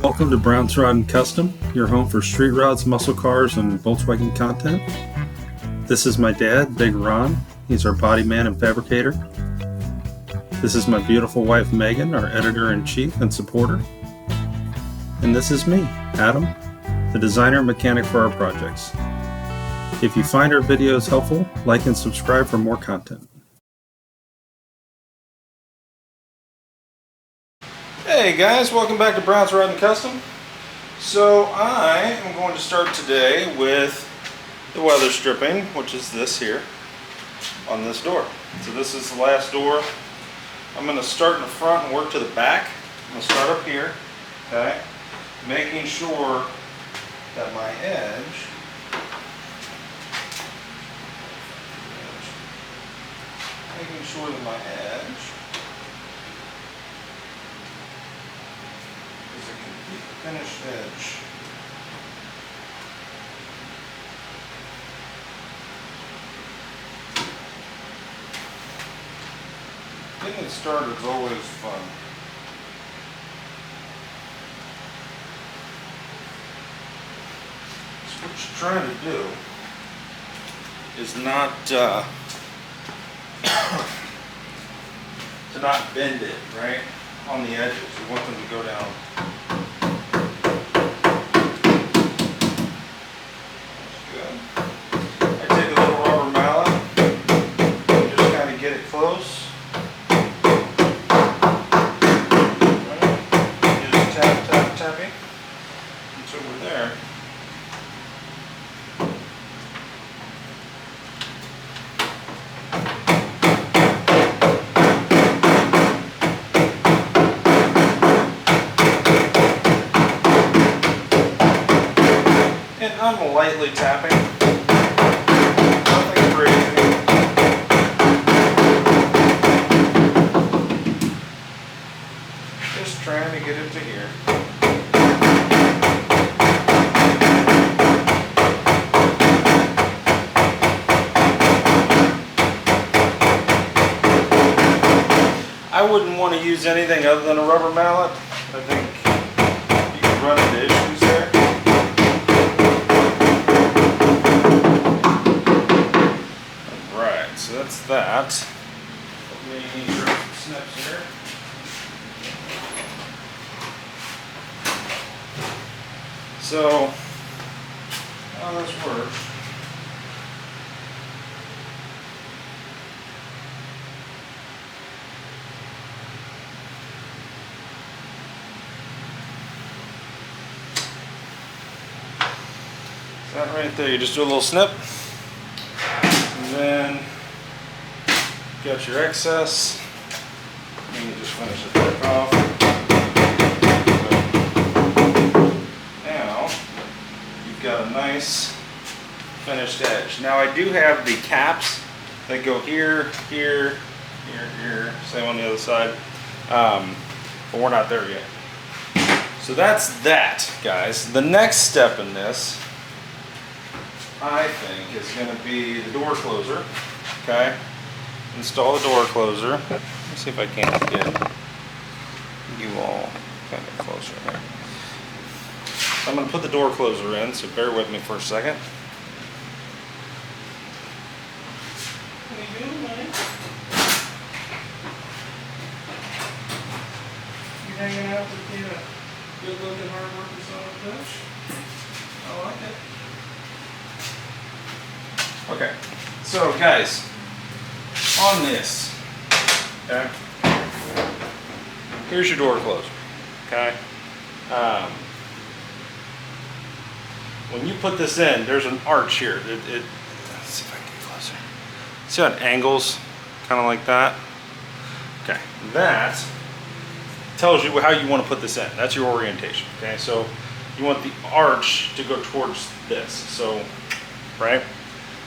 Welcome to Brown's Rod and Custom, your home for street rods, muscle cars, and Volkswagen content. This is my dad, Big Ron. He's our body man and fabricator. This is my beautiful wife, Megan, our editor-in-chief and supporter. And this is me, Adam, the designer and mechanic for our projects. If you find our videos helpful, like and subscribe for more content. Hey guys, welcome back to Brown's Rod and Custom. So I am going to start today with the weather stripping, which is this here on this door. So this is the last door. I'm going to start in the front and work to the back. I'm going to start up here, okay, making sure that my edge is a complete finished edge. Getting it started is always fun. So what you're trying to do is not to not bend it, right, on the edges. You want them to go down. That's good. I take a little rubber mallet and just kind of get it close. Right. Just tapping until we're there. I'm lightly tapping, nothing crazy. Just trying to get it to here. I wouldn't want to use anything other than a rubber mallet. I think you can run into issues there. So that's that. Let me draw some snips here. So, how this works. That right there, you just do a little snip, and then got your excess, and you just finish it back off. Now, you've got a nice finished edge. Now I do have the caps that go here, here, here, here, same on the other side, but we're not there yet. So that's that, guys. The next step in this, I think, is going to be the door closer, okay? Install the door closer. Let me see if I can't get you all kind of closer here. I'm going to put the door closer in, so bear with me for a second. What are you doing, man? You hanging out with the good-looking, hard-working son of a bitch? I like it. Okay, so guys, on this, okay, here's your door closer, okay. When you put this in, there's an arch here. Let's see if I can get closer. See how it angles, kind of like that? Okay, that tells you how you want to put this in. That's your orientation, okay? So you want the arch to go towards this, so, right?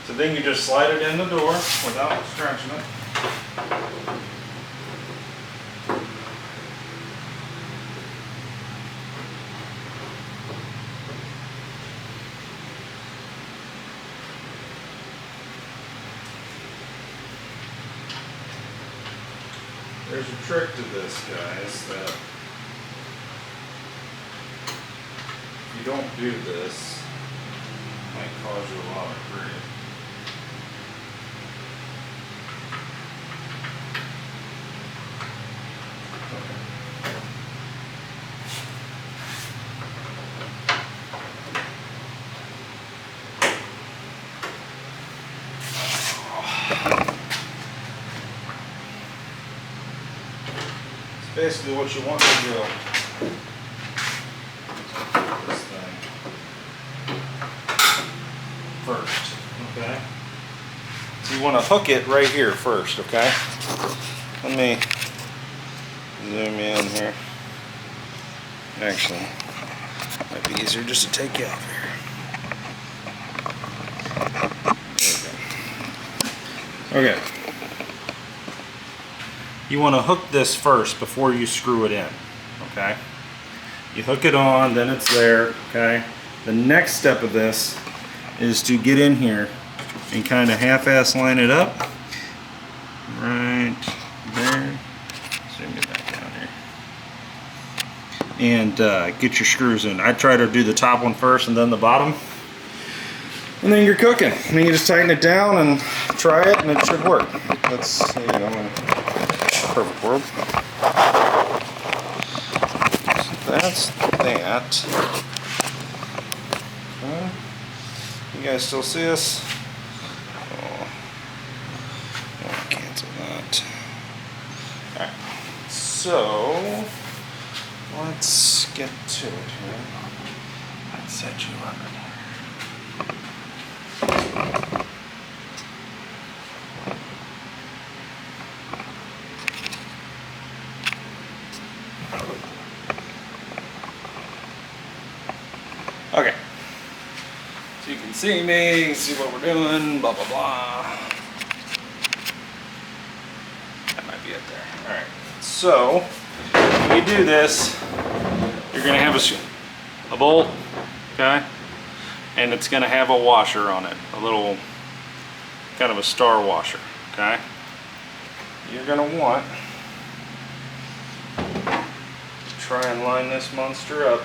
So then you just slide it in the door without stretching it. There's a trick to this, guys, that you don't do this, it might cause you a lot of grief. It's basically what you want to do. This thing first, okay? So you want to hook it right here first, okay? Let me zoom in here. Actually, it might be easier just to take you off here. There we go. Okay. You want to hook this first before you screw it in, okay? You hook it on, then it's there, okay? The next step of this is to get in here and kind of half-ass line it up. Right there. Zoom it back down here. And get your screws in. I try to do the top one first and then the bottom. And then you're cooking. And then you just tighten it down and try it and it should work. That's, you know, perfect world. So that's that. Okay. You guys still see us? Oh, I'll cancel that. Alright, so let's get to it here. Let's set you up in here. Okay, so you can see me, see what we're doing, blah, blah, blah. That might be it there. All right, so when you do this, you're gonna have a bolt, okay? And it's gonna have a washer on it, a little, kind of a star washer, okay? You're gonna want to try and line this monster up.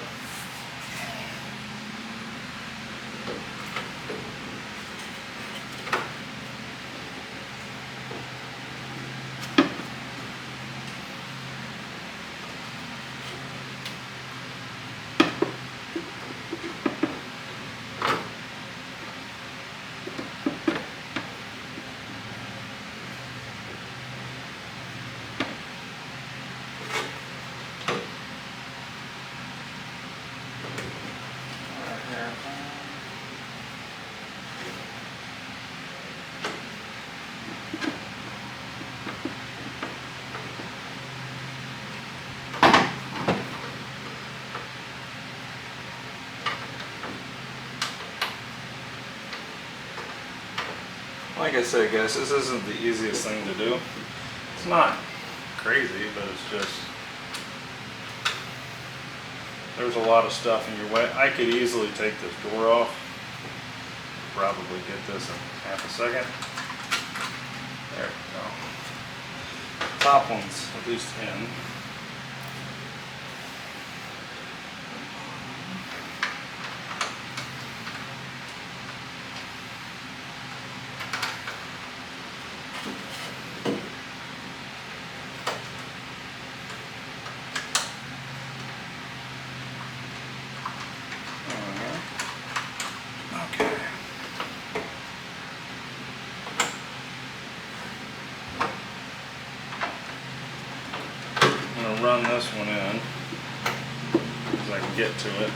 Like I said, guys, this isn't the easiest thing to do. It's not crazy, but it's just, there's a lot of stuff in your way. I could easily take this door off. Probably get this in half a second. There we go. Top one's at least in. Run this one in so I can get to it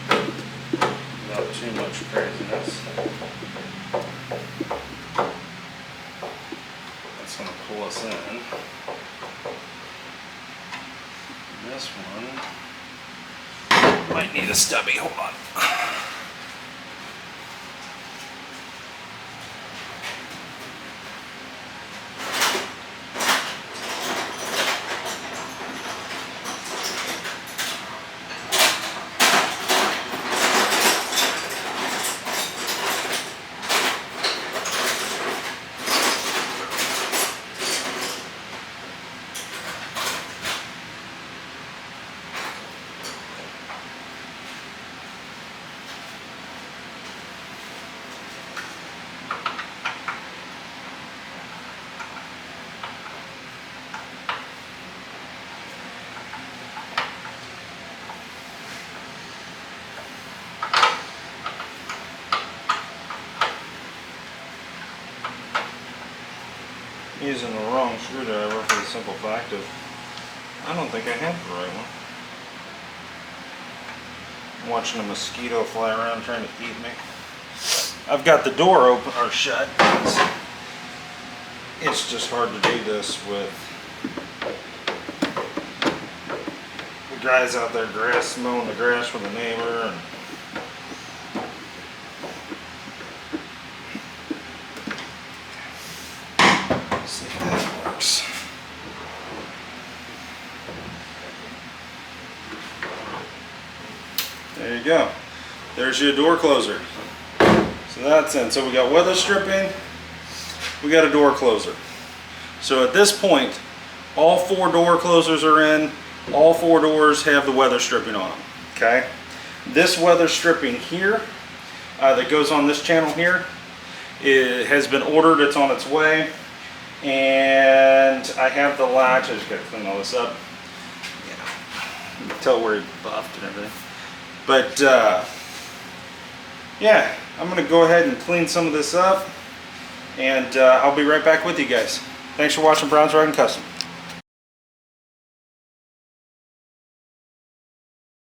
without too much craziness. That's going to pull us in. This one might need a stubby. Hold on. using the wrong screwdriver for the simple fact of I don't think I have the right one. I'm watching a mosquito fly around trying to eat me. I've got the door open or shut. It's just hard to do this with the guys out there mowing the grass with a neighbor. And see if that works. There you go. There's your door closer. So that's in. So we got weather stripping. We got a door closer. So at this point, all 4 door closers are in. All 4 doors have the weather stripping on them. Okay. This weather stripping here that goes on this channel here, it has been ordered. It's on its way, and I have the latch. I just got to clean all this up. You can tell where it buffed and everything. But yeah, I'm going to go ahead and clean some of this up, and I'll be right back with you guys. Thanks for watching Brown's Rockin' Custom.